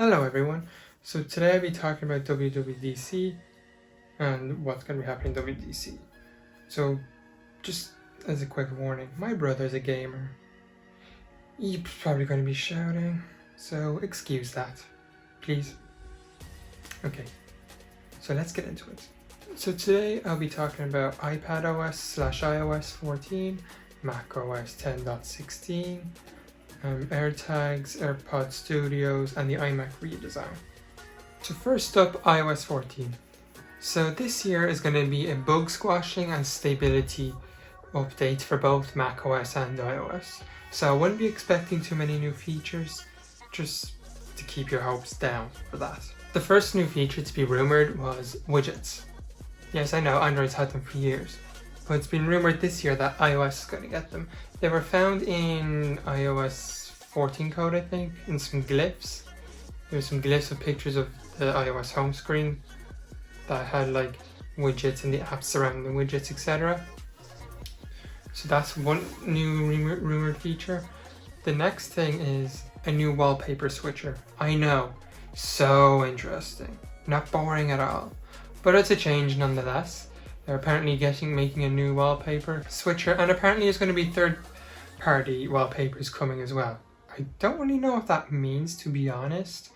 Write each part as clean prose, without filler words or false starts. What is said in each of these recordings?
Hello everyone, so today I'll be talking about WWDC and what's going to be happening in WWDC. So just as a quick warning, my brother's a gamer. He's probably going to be shouting, so excuse that, please. Okay, so let's get into it. So today I'll be talking about iPadOS/iOS 14, macOS 10.16, AirTags, AirPod Studios, and the Imac redesign. So first up, iOS 14. So this year is going to be a bug squashing and stability update for both macOS and iOS. So I wouldn't be expecting too many new features, just to keep your hopes down for that. The first new feature to be rumoured was widgets. Yes, I know, Android's had them for years, but it's been rumoured this year that iOS is going to get them. They were found in iOS 14 code, I think, in some glyphs. There's some glyphs of pictures of the iOS home screen that had like widgets and the apps surrounding the widgets, etc. So that's one new rumoured feature. The next thing is a new wallpaper switcher. I know, so interesting. Not boring at all, but it's a change nonetheless. They're apparently making a new wallpaper switcher, and apparently there's going to be third-party wallpapers coming as well. I don't really know what that means, to be honest,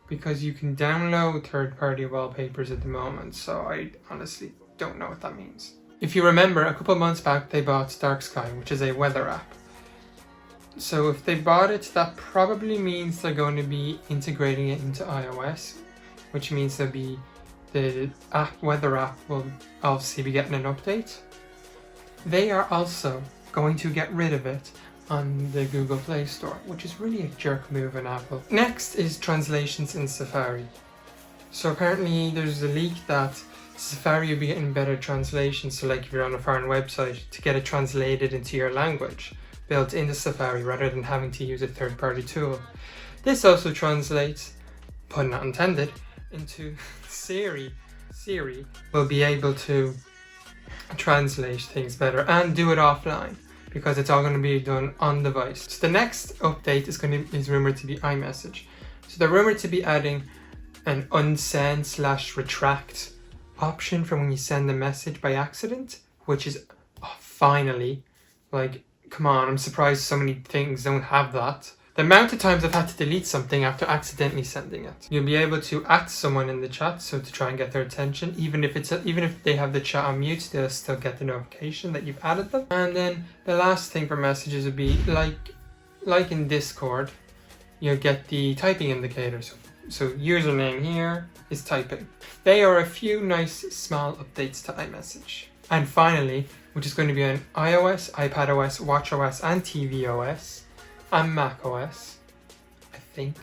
because you can download third-party wallpapers at the moment, so I honestly don't know what that means. If you remember, a couple of months back they bought Dark Sky, which is a weather app. So if they bought it, that probably means they're going to be integrating it into iOS, which means the weather app will obviously be getting an update. They are also going to get rid of it on the Google Play Store, which is really a jerk move in Apple. Next is translations in Safari. So apparently there's a leak that Safari will be getting better translations, so like if you're on a foreign website, to get it translated into your language, built into Safari rather than having to use a third-party tool. This also translates, pun not intended, into Siri. Siri will be able to translate things better and do it offline, because it's all going to be done on device. So the next update is rumored to be Imessage. So they're rumored to be adding an unsend/retract option for when you send a message by accident, which is finally, like, come on, I'm surprised so many things don't have that. The amount of times I've had to delete something after accidentally sending it. You'll be able to add someone in the chat, so to try and get their attention, even if they have the chat on mute, they'll still get the notification that you've added them. And then the last thing for messages would be like in Discord, you'll get the typing indicators. So username here is typing. They are a few nice small updates to iMessage. And finally, which is going to be on iOS, iPadOS, watchOS, and tvOS. And macOS, I think.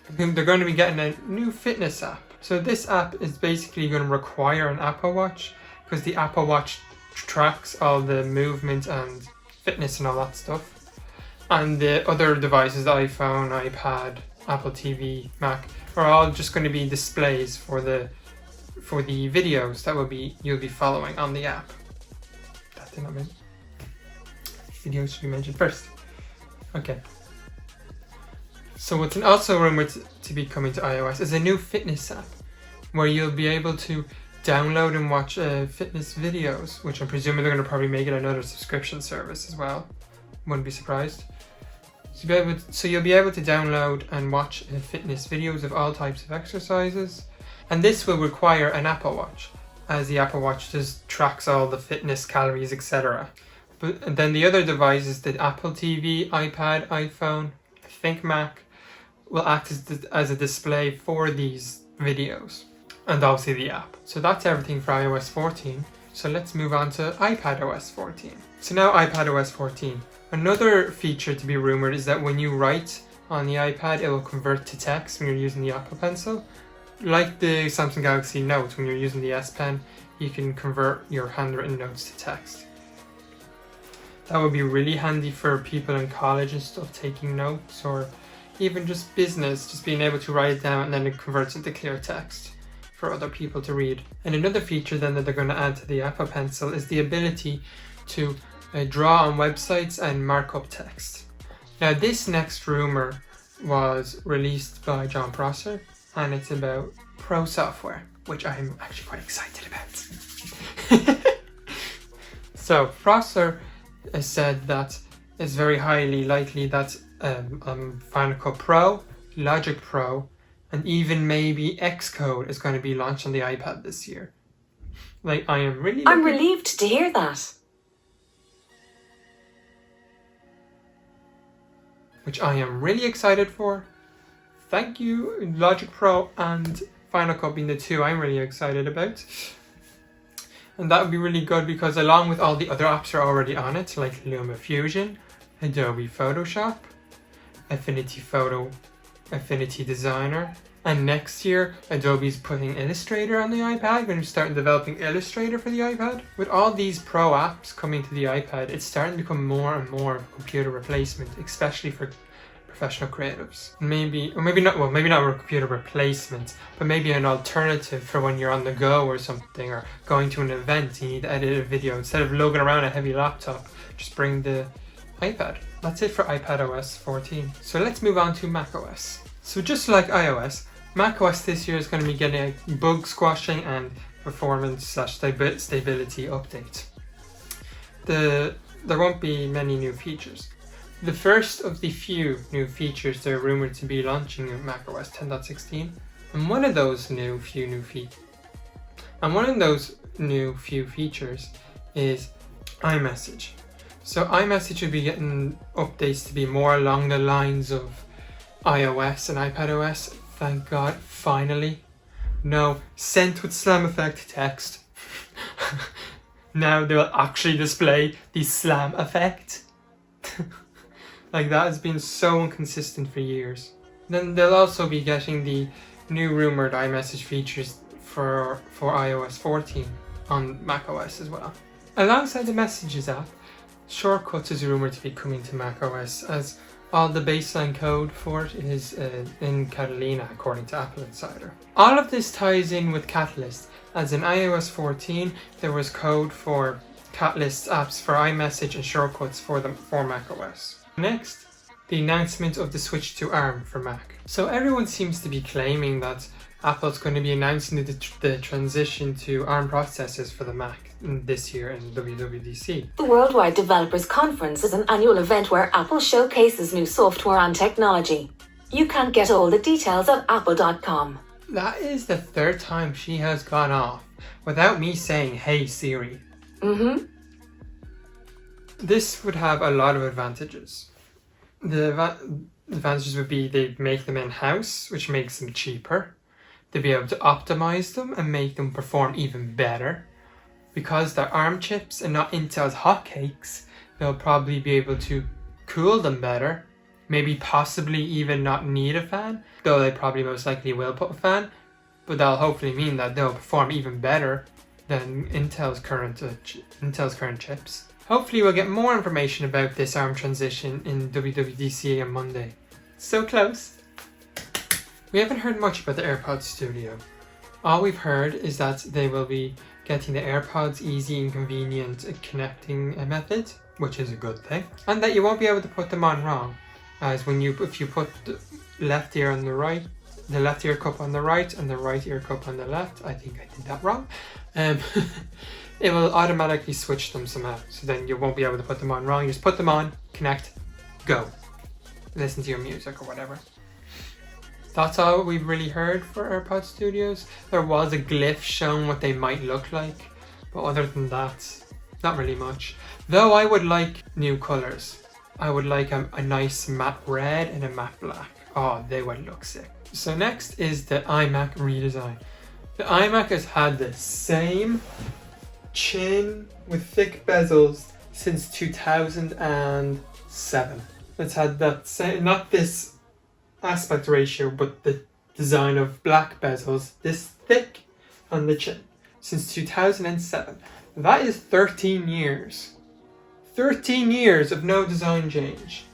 They're going to be getting a new fitness app. So this app is basically going to require an Apple Watch, because the Apple Watch tracks all the movement and fitness and all that stuff. And the other devices, the iPhone, iPad, Apple TV, Mac, are all just going to be displays for the videos that you'll be following on the app. That did not mean. Videos should be mentioned first. Okay. So what's also rumored to be coming to iOS is a new fitness app, where you'll be able to download and watch fitness videos, which I'm presuming they're going to probably make it another subscription service as well. Wouldn't be surprised. So you'll be able to download and watch fitness videos of all types of exercises, and this will require an Apple Watch, as the Apple Watch just tracks all the fitness, calories, etc. But then the other devices, the Apple TV, iPad, iPhone, I think Mac, will act as a display for these videos, and obviously the app. So that's everything for iOS 14. So let's move on to iPadOS 14. So now iPadOS 14. Another feature to be rumored is that when you write on the iPad, it will convert to text when you're using the Apple Pencil. Like the Samsung Galaxy Note, when you're using the S Pen, you can convert your handwritten notes to text. That would be really handy for people in college and stuff taking notes, or even just business, just being able to write it down and then it converts into clear text for other people to read. And another feature then that they're going to add to the Apple Pencil is the ability to draw on websites and mark up text. Now this next rumour was released by John Prosser, and it's about pro software, which I'm actually quite excited about. So Prosser has said that it's very highly likely that Final Cut Pro, Logic Pro, and even maybe Xcode is going to be launched on the iPad this year. Like, I'm relieved to hear that. Which I am really excited for. Thank you, Logic Pro and Final Cut being the two I'm really excited about. And that would be really good because along with all the other apps are already on it, like Lumour Fusion, Adobe Photoshop, Affinity Photo, Affinity Designer, and next year Adobe's putting Illustrator on the iPad. Going to start developing Illustrator for the iPad. With all these pro apps coming to the iPad, it's starting to become more and more of a computer replacement, especially for professional creatives. Maybe not a computer replacement, but maybe an alternative for when you're on the go or something, or going to an event, you need to edit a video. Instead of lugging around a heavy laptop, just bring the iPad. That's it for iPadOS 14. So let's move on to macOS. So just like iOS, macOS this year is going to be getting a bug squashing and performance/stability update. There won't be many new features. The first of the few new features they're rumored to be launching in macOS 10.16, and one of those few features is iMessage. So iMessage will be getting updates to be more along the lines of iOS and iPadOS. Thank God, finally. No, sent with slam effect text. Now they'll actually display the slam effect. Like, that has been so inconsistent for years. Then they'll also be getting the new rumored iMessage features for iOS 14 on macOS as well. Alongside the Messages app, Shortcuts is rumored to be coming to macOS, as all the baseline code for it is in Catalina, according to Apple Insider. All of this ties in with Catalyst, as in iOS 14 there was code for Catalyst apps for iMessage and Shortcuts for macOS. Next, the announcement of the switch to ARM for Mac. So everyone seems to be claiming that Apple's going to be announcing the transition to ARM processors for the Mac this year in WWDC. The Worldwide Developers Conference is an annual event where Apple showcases new software and technology. You can get all the details at apple.com. That is the third time she has gone off without me saying, "Hey Siri." Mm-hmm. This would have a lot of advantages. The advantages would be they make them in-house, which makes them cheaper. They'd be able to optimize them and make them perform even better. Because they're ARM chips and not Intel's hotcakes, they'll probably be able to cool them better. Maybe possibly even not need a fan, though they probably most likely will put a fan. But that'll hopefully mean that they'll perform even better than Intel's current chips. Hopefully we'll get more information about this ARM transition in WWDC on Monday. So close! We haven't heard much about the AirPods Studio. All we've heard is that they will be getting the AirPods easy and convenient connecting method, which is a good thing, and that you won't be able to put them on wrong, as if you put the left ear on the right, the left ear cup on the right and the right ear cup on the left, I think I did that wrong, it will automatically switch them somehow, so then you won't be able to put them on wrong. You just put them on, connect, go. Listen to your music or whatever. That's all we've really heard for AirPods Studios. There was a glyph showing what they might look like, but other than that, not really much. Though I would like new colours. I would like a nice matte red and a matte black. Oh, they would look sick. So next is the iMac redesign. The iMac has had the same chin with thick bezels since 2007. It's had that same, not this aspect ratio, but the design of black bezels, this thick on the chin, since 2007. That is 13 years. 13 years of no design change,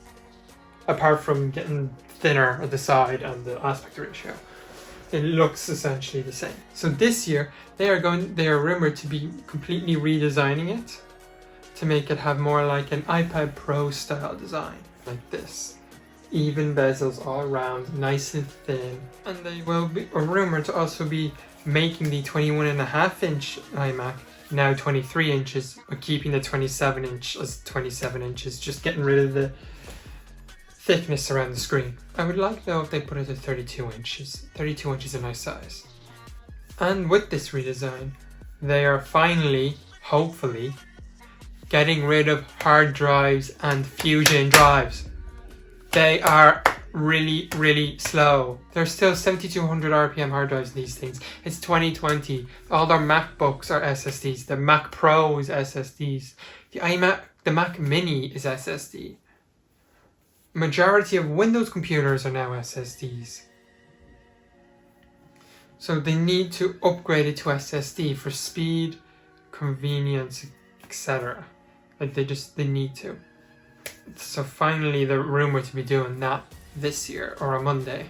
apart from getting thinner at the side and the aspect ratio. It looks essentially the same. So this year they are rumored to be completely redesigning it to make it have more like an iPad Pro style design, like this. even bezels all around, nice and thin. And they will be rumored to also be making the 21.5-inch iMac now 23 inches, but keeping the 27 inch as 27 inches, just getting rid of the thickness around the screen. I would like though if they put it to 32 inches. 32 inches is a nice size. And with this redesign, they are finally, hopefully, getting rid of hard drives and fusion drives. They are really, really slow. There's still 7200 RPM hard drives in these things. It's 2020. All their MacBooks are SSDs. The Mac Pro is SSDs. The Mac Mini is SSD. Majority of Windows computers are now SSDs. So they need to upgrade it to SSD for speed, convenience, etc. Like they need to. So finally they're rumored to be doing that this year or on Monday.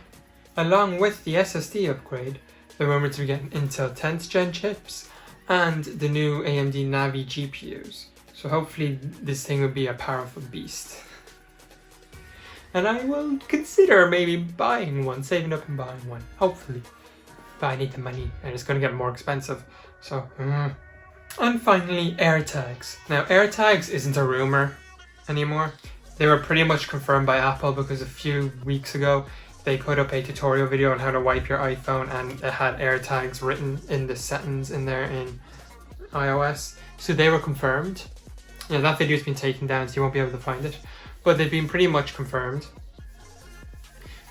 Along with the SSD upgrade, they're rumored to be getting Intel 10th gen chips and the new AMD Navi GPUs. So hopefully this thing will be a powerful beast. And I will consider maybe buying one, saving up and buying one, hopefully. But I need the money and it's going to get more expensive. So, And finally, AirTags. Now AirTags isn't a rumor anymore. They were pretty much confirmed by Apple because a few weeks ago they put up a tutorial video on how to wipe your iPhone and it had AirTags written in the settings in there in iOS. So they were confirmed. Yeah, that video's been taken down so you won't be able to find it. But they've been pretty much confirmed.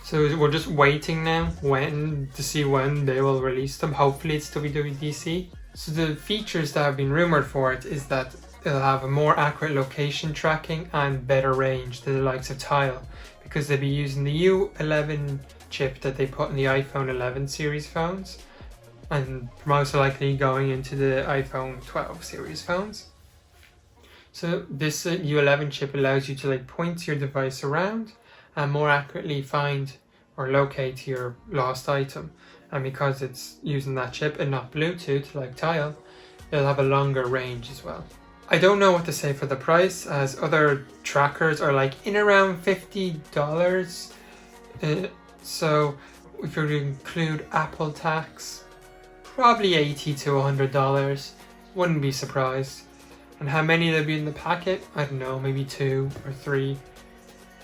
So we're just waiting now to see when they will release them. Hopefully it's WWDC. So the features that have been rumored for it is that it'll have a more accurate location tracking and better range than the likes of Tile, because they'll be using the U11 chip that they put in the iPhone 11 series phones and most likely going into the iPhone 12 series phones. So this U11 chip allows you to point your device around and more accurately find or locate your lost item. And because it's using that chip and not Bluetooth like Tile, it'll have a longer range as well. I don't know what to say for the price, as other trackers are in around $50. So if you include Apple tax, probably $80 to $100. Wouldn't be surprised. And how many there'll be in the packet? I don't know, maybe 2 or 3.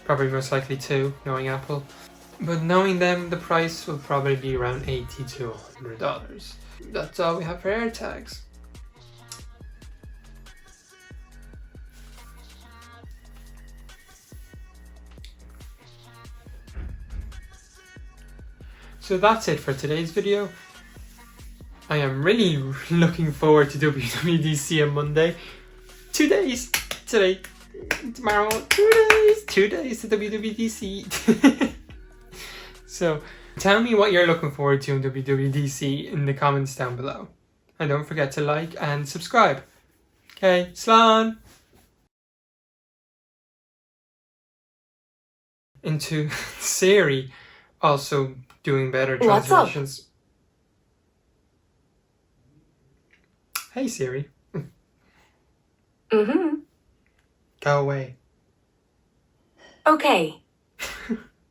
Probably most likely 2, knowing Apple. But knowing them, the price will probably be around $80 to $100. That's all we have for AirTags. So that's it for today's video. I am really looking forward to WWDC on Monday. 2 days. Today. Tomorrow. 2 days. 2 days to WWDC. So tell me what you're looking forward to in WWDC in the comments down below. And don't forget to like and subscribe. Okay, Slán! Into Siri also doing better translations. Hey Siri. Mm-hmm. Go away. Okay.